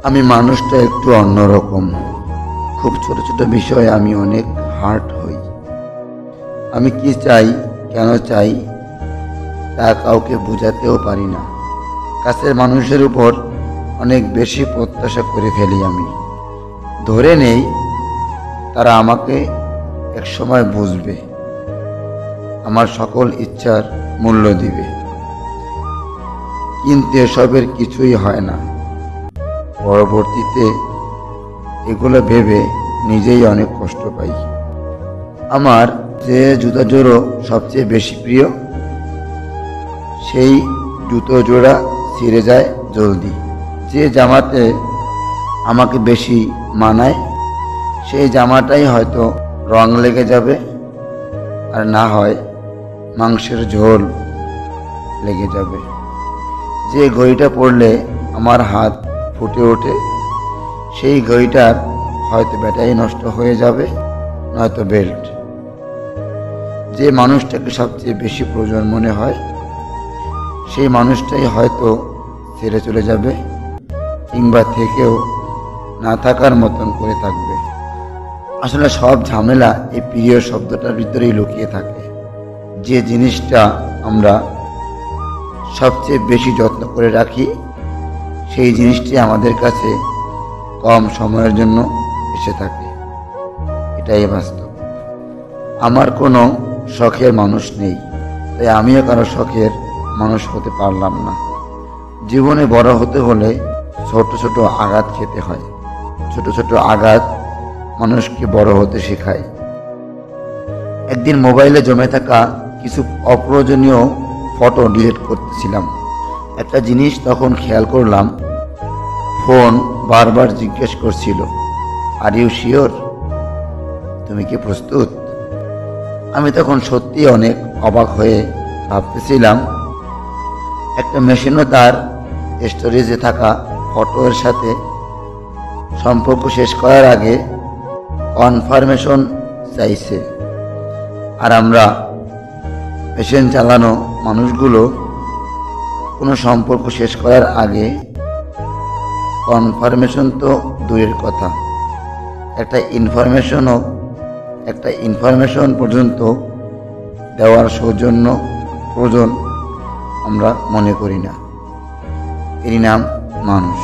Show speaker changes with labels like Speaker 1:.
Speaker 1: আমি মানুষটা একটু অন্যরকম। খুব ছোট ছোট বিষয়ে আমি অনেক হার্ট হই। আমি কি চাই, কেন চাই তা কাউকে বোঝাতেও পারি না। কাছের মানুষের উপর অনেক বেশি প্রত্যাশা করে ফেলি আমি। ধরে নেই তারা আমাকে একসময় বুঝবে, আমার সকল ইচ্ছার মূল্য দিবে, কিন্তু এসবের কিছুই হয় না। পরবর্তীতে এগুলো ভেবে নিজেই অনেক কষ্ট পাই। আমার যে জুতা জোড়ো সবচেয়ে বেশি প্রিয়, সেই জুতো জোড়া ছিঁড়ে যায় জলদি। যে জামাতে আমাকে বেশি মানায়, সেই জামাটাই হয়তো রং লেগে যাবে, আর না হয় মাংসের ঝোল লেগে যাবে। যে ঘড়িটা পরলে আমার হাত ফুটে ওঠে, সেই ঘড়িটার হয়তো ব্যাটারি নষ্ট হয়ে যাবে, নয়তো বেল্ট। যে মানুষটাকে সবচেয়ে বেশি প্রয়োজন মনে হয়, সেই মানুষটাই হয়তো ছেড়ে চলে যাবে, কিংবা থেকেও না থাকার মতন করে থাকবে। আসলে সব ঝামেলা এই প্রিয় শব্দটার ভিতরেই লুকিয়ে থাকে। যে জিনিসটা আমরা সবচেয়ে বেশি যত্ন করে রাখি, সেই জিনিসটি আমাদের কাছে কম সময়ের জন্য এসে থাকে। এটাই বাস্তব। আমার কোনো শখের মানুষ নেই, তাই আমিও কারো শখের মানুষ হতে পারলাম না। জীবনে বড় হতে হলে ছোট ছোট আঘাত খেতে হয়। ছোট ছোট আঘাত মানুষকে বড় হতে শেখায়। একদিন মোবাইলে জমে থাকা কিছু অপ্রয়োজনীয় ফটো ডিলিট করতেছিলাম। একটা জিনিস তখন খেয়াল করলাম, ফোন বারবার জিজ্ঞেস করছিল, আর ইউ শিওর? তুমি কি প্রস্তুত? আমি তখন সত্যি অনেক অবাক হয়ে ভাবতেছিলাম, একটা মেশিনও তার স্টোরেজে থাকা ফটোর সাথে সম্পর্ক শেষ করার আগে কনফার্মেশন চাইছে, আর আমরা মেশিন চালানো মানুষগুলো কোনো সম্পর্ক শেষ করার আগে কনফার্মেশন তো দূরের কথা, একটা ইনফরমেশন পর্যন্ত দেওয়ার সৌজন্য প্রয়োজন আমরা মনে করি না। এরই নাম মানুষ।